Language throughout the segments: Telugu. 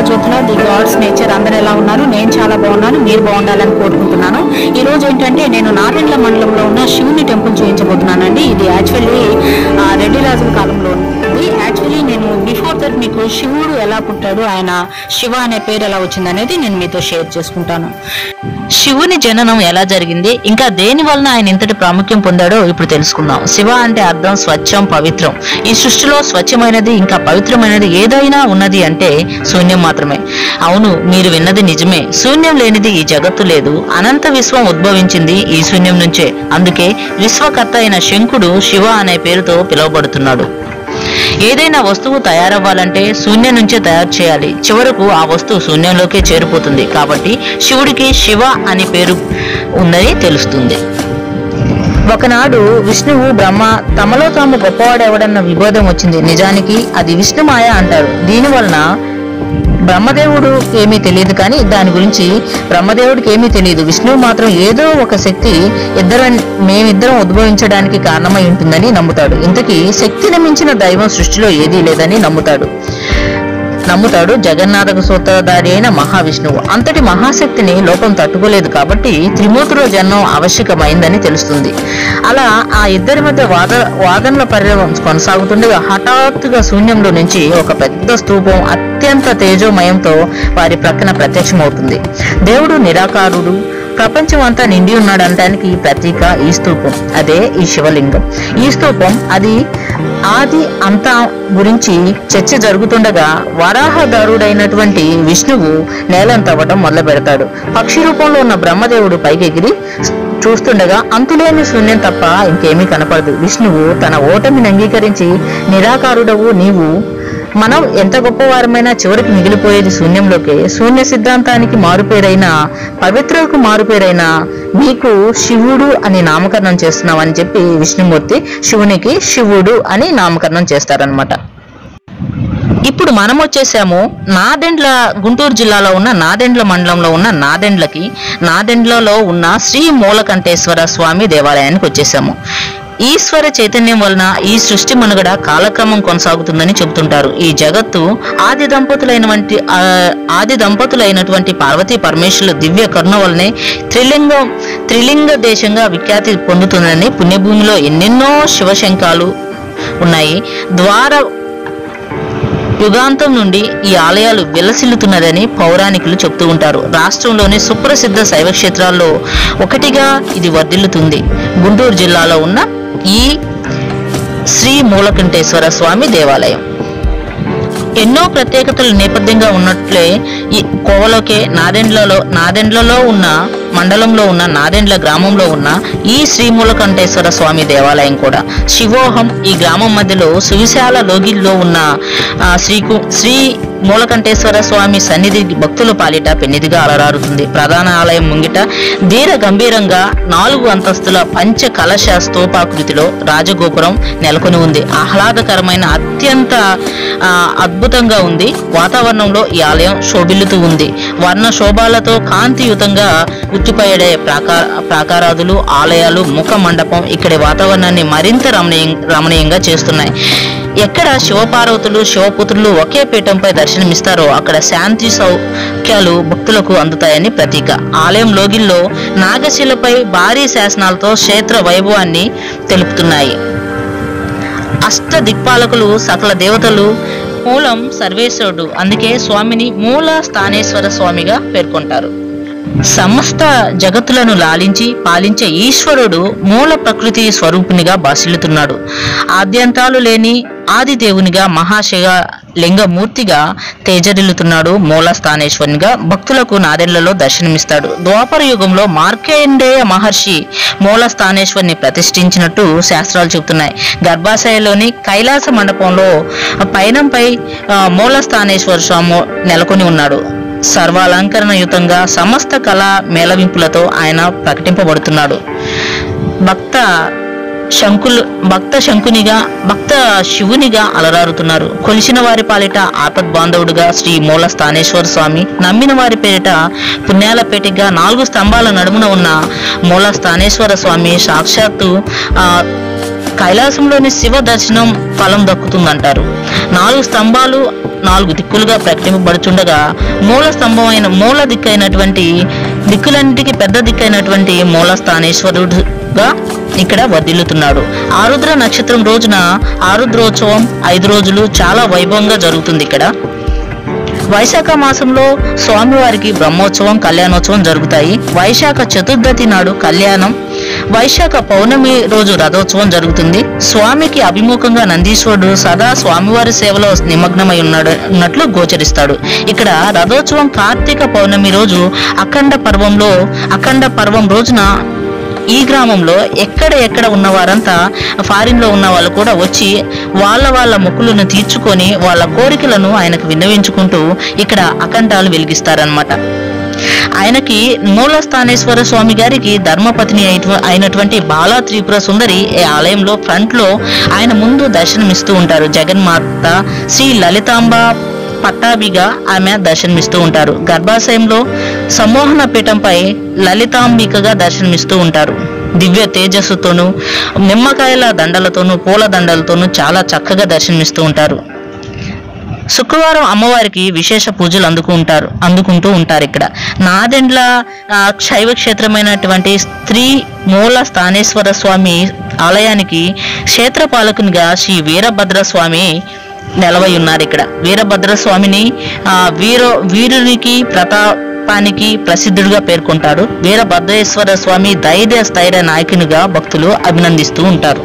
జ్యోతుల ది గాడ్స్ నేచర్ అందరూ ఎలా ఉన్నారు? నేను చాలా బాగున్నాను. మీరు బాగుండాలని కోరుకుంటున్నాను. ఈ రోజు ఏంటంటే నేను నాదెండ్ల మండలంలో ఉన్న శివుని టెంపుల్ చూపించబోతున్నానండి. ఇది యాక్చువల్లీ రెడ్డి రాజుల కాలంలో ఉంది. యాక్చువల్లీ నేను బిఫోర్ దట్ మీకు శివుడు ఎలా పుట్టాడు, ఆయన శివ అనే పేరు ఎలా వచ్చింది అనేది నేను మీతో షేర్ చేసుకుంటాను. శివుని జననం ఎలా జరిగింది, ఇంకా దేని వలన ఆయన ఇంతటి ప్రాముఖ్యం పొందాడో ఇప్పుడు తెలుసుకుందాం. శివ అంటే అర్థం స్వచ్ఛం, పవిత్రం. ఈ సృష్టిలో స్వచ్ఛమైనది ఇంకా పవిత్రమైనది ఏదైనా ఉన్నది అంటే శూన్యం మాత్రమే. అవును, మీరు విన్నది నిజమే. శూన్యం లేనిది ఈ జగత్తు లేదు. అనంత విశ్వం ఉద్భవించింది ఈ శూన్యం నుంచే. అందుకే విశ్వకర్త అయిన శంకుడు శివ అనే పేరుతో పిలువబడుతున్నాడు. ఏదైనా వస్తువు తయారవ్వాలంటే శూన్యం నుంచే తయారు చేయాలి. చివరకు ఆ వస్తువు శూన్యంలోకే చేరిపోతుంది. కాబట్టి శివుడికి శివ అనే పేరు ఉందని తెలుస్తుంది. ఒకనాడు విష్ణువు బ్రహ్మ తమలో తాము గొప్పవాడెవడన్న విభేదం వచ్చింది. నిజానికి అది విష్ణుమాయ అంటారు. దీనివలన బ్రహ్మదేవుడు ఏమీ తెలియదు, కానీ దాని గురించి బ్రహ్మదేవుడికి ఏమీ తెలియదు. విష్ణువు మాత్రం ఏదో ఒక శక్తి మేమిద్దరం ఉద్భవించడానికి కారణమై ఉంటుందని నమ్ముతాడు. ఇంతకీ శక్తిని మించిన దైవం సృష్టిలో ఏదీ లేదని నమ్ముతాడు జగన్నాథక సూత్రధారి అయిన మహావిష్ణువు. అంతటి మహాశక్తిని లోకం తట్టుకోలేదు కాబట్టి త్రిమూర్తిలో జన్మం ఆవశ్యకమైందని తెలుస్తుంది. అలా ఆ ఇద్దరి మధ్య వాదనల పరిణామం కొనసాగుతుండగా హఠాత్తుగా శూన్యంలో నుంచి ఒక పెద్ద స్తూపం అత్యంత తేజోమయంతో వారి ప్రక్కన ప్రత్యక్షమవుతుంది. దేవుడు నిరాకారుడు, ప్రపంచం అంతా నిండి ఉన్నాడనడానికి ప్రతీక ఈ స్తూపం. అదే ఈ శివలింగం. ఈ స్తూపం ఆది అంతా గురించి చర్చ జరుగుతుండగా వరాహదారుడైనటువంటి విష్ణువు నేలను తవ్వటం మొదలు పెడతాడు. పక్షి రూపంలో ఉన్న బ్రహ్మదేవుడు పైకెగిరి చూస్తుండగా అంతులేని శూన్యం తప్ప ఇంకేమీ కనపడదు. విష్ణువు తన ఓటమిని అంగీకరించి, నిరాకారుడవు నీవు, మనం ఎంత గొప్పవారమైనా చివరికి మిగిలిపోయేది శూన్యంలోకే. శూన్య సిద్ధాంతానికి మారుపేరైన, పవిత్రకు మారుపేరైన నీకు శివుడు అని నామకరణం చేస్తున్నామని చెప్పి విష్ణుమూర్తి శివునికి శివుడు అని నామకరణం చేస్తారనమాట. ఇప్పుడు మనం వచ్చేసాము నాదెండ్ల, గుంటూరు జిల్లాలో ఉన్న నాదెండ్ల మండలంలో ఉన్న నాదెండ్లలో ఉన్న శ్రీ మూలకంఠేశ్వర స్వామి దేవాలయానికి వచ్చేసాము. ఈశ్వర చైతన్యం వలన ఈ సృష్టి మనుగడ కాలక్రమం కొనసాగుతుందని చెబుతుంటారు. ఈ జగత్తు ఆది దంపతులైనటువంటి పార్వతీ పరమేశ్వరుల దివ్య కరుణ వలనే త్రిలింగ దేశంగా విఖ్యాతి పొందుతుందని, పుణ్యభూమిలో ఎన్నెన్నో శివశంకాలు ఉన్నాయి. యుగాంతం నుండి ఈ ఆలయాలు విలసిల్లుతున్నదని పౌరాణికులు చెబుతూ ఉంటారు. రాష్ట్రంలోని సుప్రసిద్ధ శైవ క్షేత్రాల్లో ఒకటిగా ఇది వర్ధిల్లుతుంది. గుంటూరు జిల్లాలో ఉన్న ఈ శ్రీ మూలకంఠేశ్వర స్వామి దేవాలయం ఎన్నో ప్రత్యేకతలు నేపథ్యంగా ఉన్నట్లే ఈ కోవలోకే నాదెండ్లలో ఉన్న మండలంలో ఉన్న నాదెండ్ల గ్రామంలో ఉన్న ఈ శ్రీ మూలకంఠేశ్వర స్వామి దేవాలయం కూడా శివోహం. ఈ గ్రామం మధ్యలో సువిశాల లోగిల్లో ఉన్న శ్రీ మూలకంఠేశ్వర స్వామి సన్నిధి భక్తుల పాలిట పెన్నిదిగా అలరారుతుంది. ప్రధాన ఆలయం ముంగిట ధీర గంభీరంగా 4 అంతస్తుల పంచ కలశ స్తూపాకృతిలో రాజగోపురం నెలకొని ఉంది. ఆహ్లాదకరమైన, అత్యంత అద్భుతంగా ఉంది. వాతావరణంలో ఈ ఆలయం శోభిల్లుతూ ఉంది. వర్ణ శోభాలతో కాంతియుతంగా ఉట్టిపడే ప్రాకారాదులు, ఆలయాలు, ముఖ మండపం ఇక్కడి వాతావరణాన్ని మరింత రమణీయంగా చేస్తున్నాయి. ఎక్కడ శివపార్వతులు, శివపుత్రులు ఒకే పీఠంపై దర్శనమిస్తారో అక్కడ శాంతి సౌఖ్యాలు భక్తులకు అందుతాయని ప్రతీక. ఆలయం లోగిల్లో నాగశిలపై భారీ శాసనాలతో క్షేత్ర వైభవాన్ని తెలుపుతున్నాయి. అష్ట దిక్పాలకులు, సకల దేవతలు మూలం సర్వేశ్వరుడు. అందుకే స్వామిని మూల స్థానేశ్వర స్వామిగా పేర్కొంటారు. సమస్త జగత్తులను లాలించి పాలించే ఈశ్వరుడు మూల ప్రకృతి స్వరూపునిగా భాసిల్లుతున్నాడు. ఆద్యంతాలు లేని ఆది దేవునిగా, మహాశివ లింగమూర్తిగా తేజరిల్లుతున్నాడు. మూల స్థానేశ్వరునిగా భక్తులకు నాదెండ్లలో దర్శనమిస్తాడు. ద్వాపర యుగంలో మార్కండేయ మహర్షి మూల స్థానేశ్వరిని ప్రతిష్ఠించినట్టు శాస్త్రాలు చెబుతున్నాయి. గర్భాశయంలోని కైలాస మండపంలో పైనంపై మూల స్థానేశ్వర స్వామి నెలకొని ఉన్నాడు. సర్వాలంకరణయుతంగా సమస్త కళా మేళవింపులతో ఆయన ప్రకటింపబడుతున్నాడు. భక్త శివునిగా అలరారుతున్నారు. కొలిచిన వారి పాలిట ఆపద్బాంధవుడుగా శ్రీ మూల స్థానేశ్వర స్వామి, నమ్మిన వారి పేరిట పుణ్యాల పేటిగా 4 స్తంభాల నడుమున ఉన్న మూల స్థానేశ్వర స్వామి సాక్షాత్తు కైలాసంలోని శివ దర్శనం ఫలం దక్కుతుందంటారు. 4 స్తంభాలు 4 దిక్కులుగా ప్రకటింపబడుచుండగా మూల దిక్కైనటువంటి దిక్కులన్నిటికీ పెద్ద దిక్కైనటువంటి మూల స్థానేశ్వరుడుగా ఇక్కడ వర్ధిల్లుతున్నాడు. ఆరుద్ర నక్షత్రం రోజున ఆరుద్రోత్సవం 5 రోజులు చాలా వైభవంగా జరుగుతుంది. ఇక్కడ వైశాఖ మాసంలో స్వామివారికి బ్రహ్మోత్సవం, కళ్యాణోత్సవం జరుగుతాయి. వైశాఖ చతుర్థి నాడు కళ్యాణం, వైశాఖ పౌర్ణమి రోజు రథోత్సవం జరుగుతుంది. స్వామికి అభిముఖంగా నందీశ్వరుడు సదా స్వామివారి సేవలో నిమగ్నమై ఉన్నట్లు గోచరిస్తాడు. ఇక్కడ రథోత్సవం కార్తీక పౌర్ణమి రోజు అఖండ పర్వం రోజున ఈ గ్రామంలో ఎక్కడ ఉన్నవారంతా ఫారిన్ లో ఉన్న వాళ్ళు కూడా వచ్చి వాళ్ళ మొక్కులను తీర్చుకొని వాళ్ళ కోరికలను ఆయనకు విన్నవించుకుంటూ ఇక్కడ అఖండాలు వెలిగిస్తారనమాట. ఆయనకి మూలస్థానేశ్వర స్వామి గారికి ధర్మపత్ని అయినటువంటి బాలా త్రిపుర సుందరి ఈ ఆలయంలో ఫ్రంట్ లో ఆయన ముందు దర్శనమిస్తూ ఉంటారు. జగన్మాత శ్రీ లలితాంబ పట్టాభిగా ఆమె దర్శనమిస్తూ ఉంటారు. గర్భాశయంలో సమ్మోహన పీఠంపై లలితాంబికగా దర్శనమిస్తూ ఉంటారు. దివ్య తేజస్సుతోనూ నిమ్మకాయల దండలతోనూ పూల దండలతోనూ చాలా చక్కగా దర్శనమిస్తూ ఉంటారు. శుక్రవారం అమ్మవారికి విశేష పూజలు అందుకుంటూ ఉంటారు. ఇక్కడ నాదెండ్ల శైవ క్షేత్రమైనటువంటి శ్రీ మూల స్థానేశ్వర స్వామి ఆలయానికి క్షేత్రపాలకునిగా శ్రీ వీరభద్రస్వామి నెలవై ఉన్నారు. ఇక్కడ వీరభద్రస్వామిని వీరునికి ప్రతాపానికి ప్రసిద్ధుడిగా పేర్కొంటాడు. వీరభద్రేశ్వర స్వామి ధైర్య స్థైర్య నాయకునిగా భక్తులు అభినందిస్తూ ఉంటారు.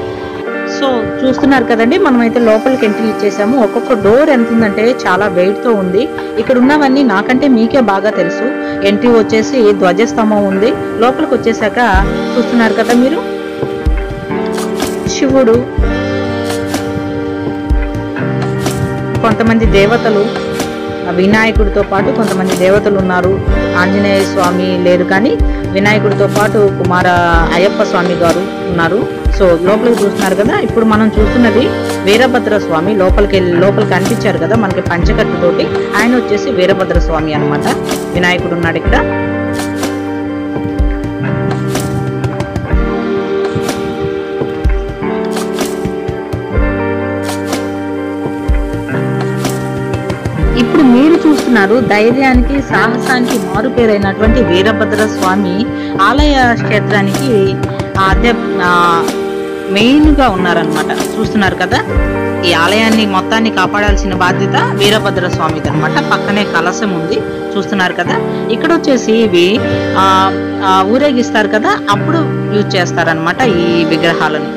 సో చూస్తున్నారు కదండి, మనమైతే లోపలికి ఎంట్రీ ఇచ్చేసాము. ఒక్కొక్క డోర్ ఎంత ఉందంటే చాలా వెయిట్ తో ఉంది. ఇక్కడ ఉన్నవన్నీ నాకంటే మీకే బాగా తెలుసు. ఎంట్రీ వచ్చేసి ధ్వజస్తంభం ఉంది. లోపలికి వచ్చేసాక చూస్తున్నారు కదా మీరు, శివుడు, కొంతమంది దేవతలు, వినాయకుడితో పాటు కొంతమంది దేవతలు ఉన్నారు. ఆంజనేయ స్వామి లేరు కానీ వినాయకుడితో పాటు కుమార అయ్యప్ప స్వామి గారు ఉన్నారు. సో లోపలికి చూస్తున్నారు కదా, ఇప్పుడు మనం చూస్తున్నది వీరభద్ర స్వామి. లోపలికి కనిపించారు కదా మనకి పంచకట్టుతోటి, ఆయన వచ్చేసి వీరభద్ర స్వామి అన్నమాట. వినాయకుడు ఉన్నాడు ఇక్కడ. ఇప్పుడు మీరు చూస్తున్నారు ధైర్యానికి సాహసానికి మారు పేరైనటువంటి వీరభద్ర స్వామి ఆలయ క్షేత్రానికి మెయిన్ గా ఉన్నారనమాట. చూస్తున్నారు కదా, ఈ ఆలయాన్ని మొత్తాన్ని కాపాడాల్సిన బాధ్యత వీరభద్ర స్వామిది అనమాట. పక్కనే కలశం ఉంది, చూస్తున్నారు కదా. ఇక్కడ వచ్చేసి ఇవి ఊరేగిస్తారు కదా, అప్పుడు యూజ్ చేస్తారనమాట ఈ విగ్రహాలను.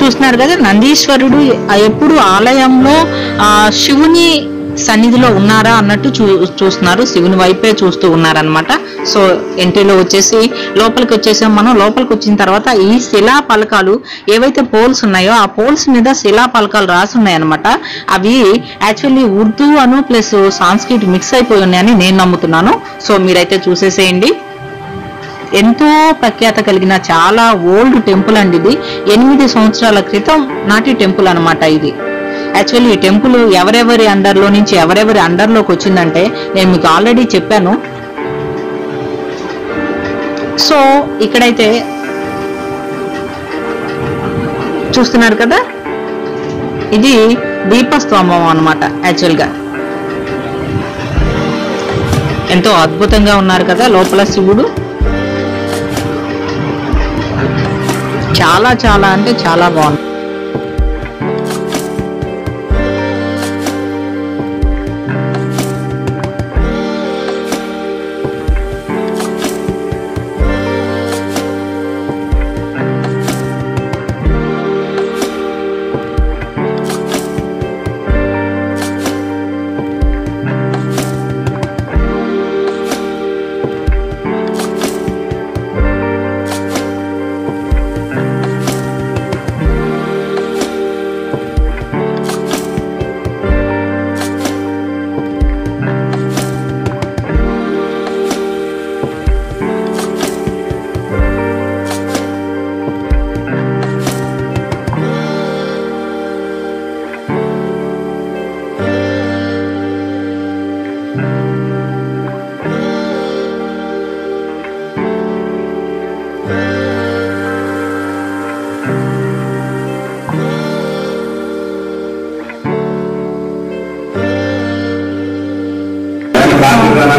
చూస్తున్నారు కదా, నందీశ్వరుడు ఎప్పుడు ఆలయంలో శివుని సన్నిధిలో ఉన్నారా అన్నట్టు చూస్తున్నారు. శివుని వైపే చూస్తూ ఉన్నారనమాట. సో ఎంట్రీలో వచ్చేసి లోపలికి వచ్చేసాం మనం. లోపలికి వచ్చిన తర్వాత ఈ శిలా పలకాలు ఏవైతే పోల్స్ ఉన్నాయో ఆ పోల్స్ మీద శిలా పలకాలు రాసి ఉన్నాయన్నమాట. అవి యాక్చువల్లీ ఉర్దూ అను ప్లస్ సాంస్క్రిట్ మిక్స్ అయిపోయి ఉన్నాయని నేను నమ్ముతున్నాను. సో మీరైతే చూసేసేయండి. ఎంతో ప్రఖ్యాత కలిగిన చాలా ఓల్డ్ టెంపుల్ అండి ఇది. 8 సంవత్సరాల క్రితం నాటి టెంపుల్ అనమాట ఇది. యాక్చువల్లీ ఈ టెంపుల్ ఎవరెవరి అండర్లోకి వచ్చిందంటే నేను మీకు ఆల్రెడీ చెప్పాను. సో ఇక్కడైతే చూస్తున్నారు కదా, ఇది దీపస్తంభం అన్నమాట. యాక్చువల్గా ఎంతో అద్భుతంగా ఉన్నారు కదా లోపల శివుడు. చాలా చాలా అంటే చాలా బాగుంది.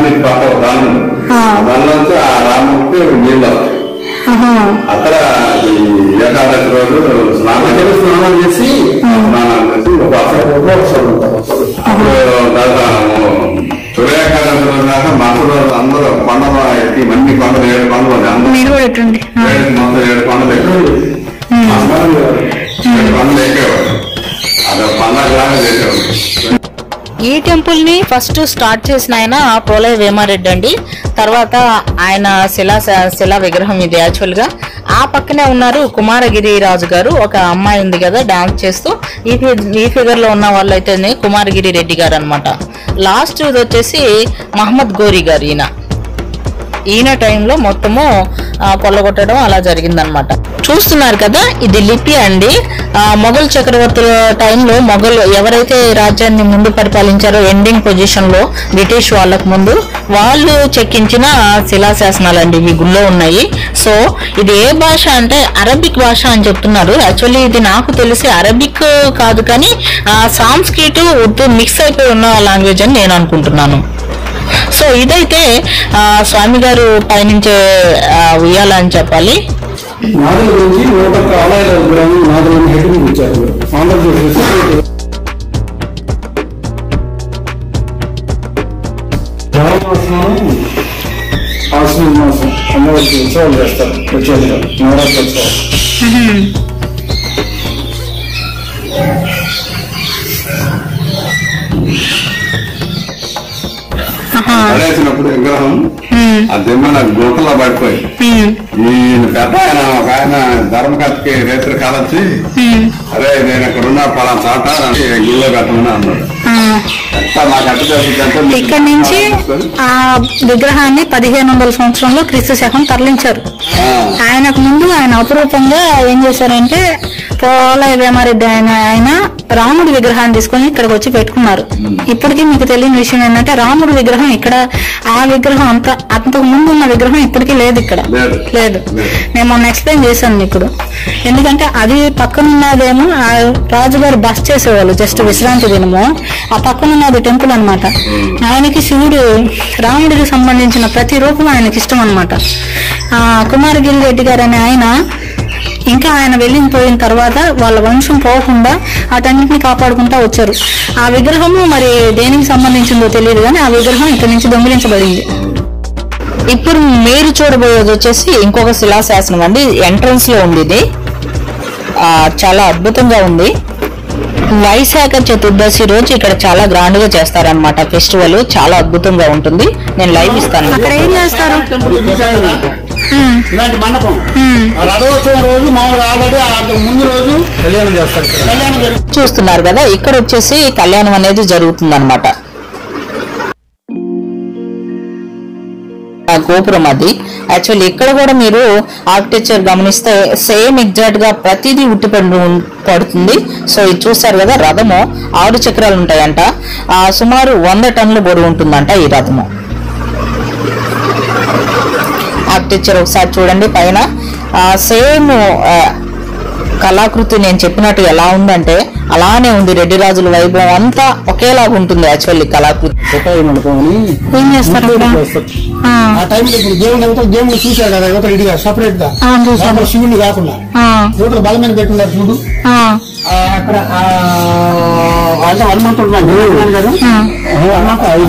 కృష్ణానికి పక్క దానిలోంచి ఆ రాముడికి నీళ్ళు అక్కడ ఏకాదశి రోజు స్నానం చేసి సూర్యాకాదశి రోజు దాకా మసలు రోజు అందరూ కొండలు ఎక్కి మంచి కొండలు 7 కొండలు మొత్తం 7 కొండలు ఎక్కేవాడు 7 కొండలు ఎక్కేవాడు అదొక పండగలాగా చేసేవాడు. ఈ టెంపుల్ ని ఫస్ట్ స్టార్ట్ చేసిన ఆయన పోలయ్య వేమారెడ్డి అండి. తర్వాత ఆయన శిలా విగ్రహం ఇది యాక్చువల్ గా. ఆ పక్కనే ఉన్నారు కుమారగిరి రాజు గారు, ఒక అమ్మాయి ఉంది కదా డాన్స్ చేస్తూ. ఈ ఫిగర్ లో ఉన్న వాళ్ళు అయితే కుమారగిరి రెడ్డి గారు అనమాట. లాస్ట్ ఇది వచ్చేసి మహమ్మద్ గోరీ గారు. ఈయన టైంలో మొత్తము కొల్లగొట్టడం అలా జరిగిందనమాట. చూస్తున్నారు కదా, ఇది లిపి అండి. మొఘల్ చక్రవర్తుల టైంలో మొఘల్ ఎవరైతే రాజ్యాన్ని ముందు పరిపాలించారో ఎండింగ్ పొజిషన్ లో బ్రిటిష్ వాళ్ళకు ముందు వాళ్ళు చెక్కించిన శిలాశాసనాలండి ఇవి గుళ్ళో ఉన్నాయి. సో ఇది ఏ భాష అంటే అరబిక్ భాష అని చెప్తున్నారు. యాక్చువల్లీ ఇది నాకు తెలిసి అరబిక్ కాదు కానీ సాంస్క్రిట్ ఉర్దూ మిక్స్ అయిపోయి ఉన్న లాంగ్వేజ్ అని నేను అనుకుంటున్నాను. సో ఇదైతే స్వామి గారు పైనుంచే ఉయ్యాల అని చెప్పాలి. నాదుల గురించి 101 ఆలయాల విగ్రహం నాదులను హెడ్డింగ్ ఇచ్చారు. ఆంధ్రప్రదేశ్ ఆశ్విన్ మాసం అమ్మవారికి ఉత్సవాలు చేస్తారు. వచ్చేది నవరాత్రి ఉత్సవం. పడేసినప్పుడు విగ్రహం ఆ దిమ్మ నాకు గుంటలో పడిపోయి ఈయన పెద్ద ఒక ఆయన ధర్మకర్తకి రేత్రి కాలొచ్చి అరే నేను ఇక్కడ ఉన్నా పలానా చాట గుళ్ళో పెట్టమని అన్నాడు. ఇక్కడ నుంచి ఆ విగ్రహాన్ని 1500 సంవత్సరంలో క్రీస్తు శకం తరలించారు. ఆయనకు ముందు ఆయన అపురూపంగా ఏం చేశారంటే పోలయ్య వేమారెడ్డి ఆయన రాముడి విగ్రహాన్ని తీసుకొని ఇక్కడికి వచ్చి పెట్టుకున్నారు. ఇప్పటికీ మీకు తెలియని విషయం ఏంటంటే రాముడి విగ్రహం ఇక్కడ, ఆ విగ్రహం అంతకు ముందు ఉన్న విగ్రహం ఇప్పటికీ లేదు, ఇక్కడ లేదు. నేను మొన్న ఎక్స్ప్లెయిన్ చేశాను ఇప్పుడు. ఎందుకంటే అది పక్కనున్నదేమో ఆ రాజుగారు బస్ చేసేవాళ్ళు జస్ట్ విశ్రాంతి దినము. ఆ పక్కనున్నది టెంపుల్ అనమాట. ఆయనకి శివుడు రాముడికి సంబంధించిన ప్రతి రూపం ఆయనకి ఇష్టం అనమాట. కుమారగిరి రెడ్డి గారు అనే ఆయన ఇంకా ఆయన వెళ్ళిపోయిన తర్వాత వాళ్ళ వంశం పోకుండా అటన్నిటిని కాపాడుకుంటా వచ్చారు. ఆ విగ్రహము మరి దేనికి సంబంధించిందో తెలియదు కానీ ఆ విగ్రహం ఇక్కడ నుంచి దొంగిలించబడింది. ఇప్పుడు మీరు చూడబోయేది వచ్చేసి ఇంకొక శిలాశాసనం అండి. ఎంట్రన్స్ లో ఉంది ఇది. చాలా అద్భుతంగా ఉంది. వైశాఖ చతుర్దశి రోజు ఇక్కడ చాలా గ్రాండ్ గా చేస్తారనమాట ఫెస్టివల్. చాలా అద్భుతంగా ఉంటుంది. నేను లైవ్ ఇస్తాను. అక్కడ ఏం చేస్తారు? ఇలాంటి మండపం రథోత్సవం రోజు మామూలుగా ఆల్రెడీ ముందు రోజు కళ్యాణం చేస్తారు. చూస్తున్నారు కదా, ఇక్కడ వచ్చేసి కళ్యాణం అనేది జరుగుతుంది అనమాట. గోపురం అది. యాక్చువల్లీ ఇక్కడ కూడా మీరు ఆర్కిటెక్చర్ గమనిస్తే సేమ్ ఎగ్జాక్ట్ గా ప్రతిదీ పడుతుంది. సో ఇది చూస్తారు కదా, రథము 6 చక్రాలు ఉంటాయంట. సుమారు 100 టన్నుల బరువు ఉంటుందంట ఈ రథము. ఆర్కిటెక్చర్ ఒకసారి చూడండి పైన. సేమ్ కళాకృతి నేను చెప్పినట్టు ఎలా ఉందంటే అలానే ఉంది. రెడ్డి రాజుల వైభవం అంతా ఒకేలాగా ఉంటుంది. యాక్చువల్లీ కళాకృతి ఏం చేస్తారు ఆ టైంలో ఇప్పుడు దేవుడు చూశారు కదా యువత రెడ్డిగా సపరేట్ గా శివుని కాకుండా యువత బలమైన పెట్టున్నారు చూడు. అక్కడ అంటే హనుమంతుడు 5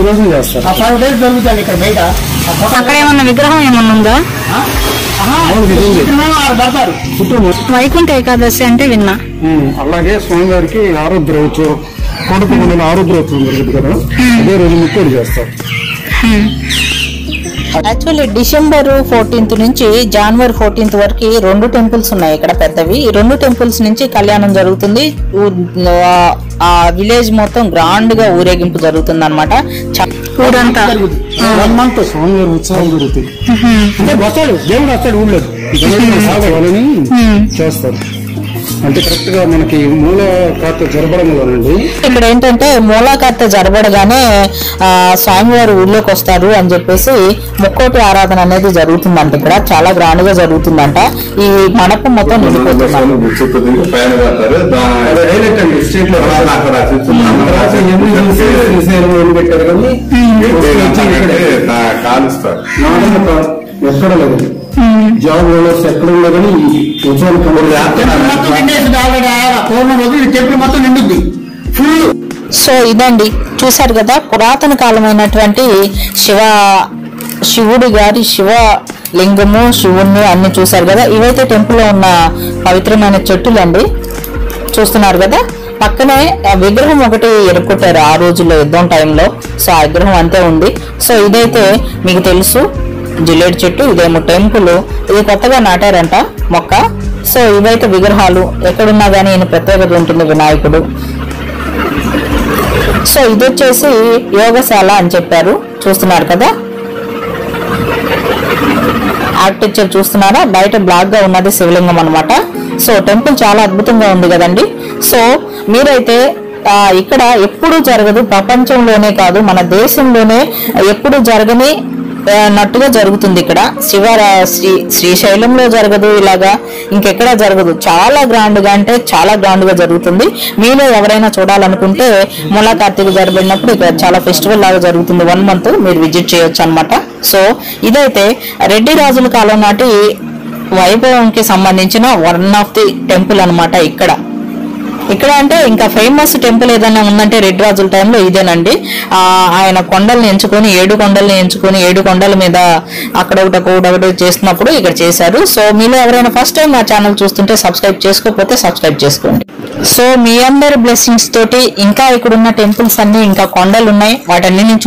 రోజులు చేస్తారు. 5 days జరుగుతుంది ఇక్కడ బయట. అక్కడ ఏమన్నా విగ్రహం ఏమన్నా ఉందా? వైకుంఠ ఏకాదశి అంటే విన్నా. అలాగే స్వామివారికి ఆరుద్రోత్సవం కోటపల్లి ఆరుద్రోత్సవం జరుగుతుంది కదా, అదే రోజు ముక్కలు చేస్తారు. యాక్చువల్లీ డిసెంబర్ 14th నుంచి జనవరి 14th వరకు 2 టెంపుల్స్ ఉన్నాయి ఇక్కడ పెద్దవి. ఈ 2 టెంపుల్స్ నుంచి కళ్యాణం జరుగుతుంది. ఆ విలేజ్ మొత్తం గ్రాండ్ గా ఊరేగింపు జరుగుతుంది అనమాట. ఊరంతా 1 month స్వామివారి ఉత్సవం జరుగుతుంది. అంటే వస్తాడు దేవుడు, వస్తాడు ఊళ్ళో సాగవాలని చేస్తారు. అంటే కరెక్ట్ గా మనకి మూలకార్త జరపడంలోనండి. ఇక్కడ ఏంటంటే మూలాకర్త జరబడగానే స్వామివారు ఊళ్ళోకి వస్తారు అని చెప్పేసి ముక్కోటి ఆరాధన అనేది జరుగుతుందంట. ఇక్కడ చాలా గ్రాండ్ గా జరుగుతుందంట. ఈ మండపం మొత్తం నిండిపోతుంది. పెట్టారు కానీ ఎక్కడ లేదు జాబ్ ఓనర్స్ ఎక్కడ ఉన్నా కానీ పూర్ణ రోజు ఈ టెంపుల్ మొత్తం నిండుద్ది ఫుల్. సో ఇదండి చూసారు కదా పురాతన కాలమైనటువంటి శివుడి గారి శివ లింగము శివుణ్ణి అన్ని చూసారు కదా. ఇవైతే టెంపుల్ లో ఉన్న పవిత్రమైన చెట్టులండి చూస్తున్నారు కదా. పక్కనే విగ్రహం ఒకటి ఎరుక్కొట్టారు ఆ రోజుల్లో యుద్ధం టైంలో. సో ఆ విగ్రహం అంతే ఉంది. సో ఇదైతే మీకు తెలుసు జిల్లేడు చెట్టు. ఇదేమో టెంపుల్. ఇది కొత్తగా నాటారంట మొక్క. సో ఇవైతే విగ్రహాలు ఎక్కడున్నా గానీ ఈయన ప్రత్యేకత ఉంటుంది వినాయకుడు. సో ఇది వచ్చేసి యోగశాల అని చెప్పారు చూస్తున్నారు కదా. ఆర్కిటెక్చర్ చూస్తున్నారా, బయట బ్లాక్ గా ఉన్నది శివలింగం అన్నమాట. సో టెంపుల్ చాలా అద్భుతంగా ఉంది కదండి. సో మీరైతే ఇక్కడ ఎప్పుడు జరగదు, ప్రపంచంలోనే కాదు మన దేశంలోనే ఎప్పుడు జరగని నట్టుగా జరుగుతుంది ఇక్కడ. శ్రీశైలంలో జరగదు ఇలాగా, ఇంకెక్కడా జరగదు. చాలా గ్రాండ్ గా అంటే చాలా గ్రాండ్ గా జరుగుతుంది. మీలో ఎవరైనా చూడాలనుకుంటే మూలా కార్తీక జరబడినప్పుడు ఇక్కడ చాలా ఫెస్టివల్ లాగా జరుగుతుంది. 1 month మీరు విజిట్ చేయొచ్చు అనమాట. సో ఇదైతే రెడ్డి రాజుల కాలం నాటి వైభవంకి సంబంధించిన వన్ ఆఫ్ ది టెంపుల్ అనమాట. ఇక్కడ అంటే ఇంకా ఫేమస్ టెంపుల్ ఏదైనా ఉందంటే రెడ్డి రాజుల టైంలో ఇదేనండి. ఆయన కొండల్ని ఎంచుకొని 7 కొండల్ని ఎంచుకొని 7 కొండల మీద అక్కడొకటి చేస్తున్నప్పుడు ఇక్కడ చేశారు. సో మీలో ఎవరైనా ఫస్ట్ టైం నా ఛానల్ చూస్తుంటే సబ్స్క్రైబ్ చేసుకోకపోతే సబ్స్క్రైబ్ చేసుకోండి. సో మీ అందరి బ్లెస్సింగ్స్ తోటి ఇంకా ఇక్కడున్న టెంపుల్స్ అన్ని ఇంకా కొండలు ఉన్నాయి, వాటన్ని నేను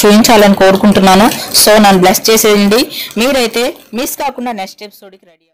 చూపించాలని కోరుకుంటున్నాను. సో నన్ను బ్లెస్ చేసేయండి. మీరైతే మిస్ కాకుండా నెక్స్ట్ ఎపిసోడ్కి రెడీ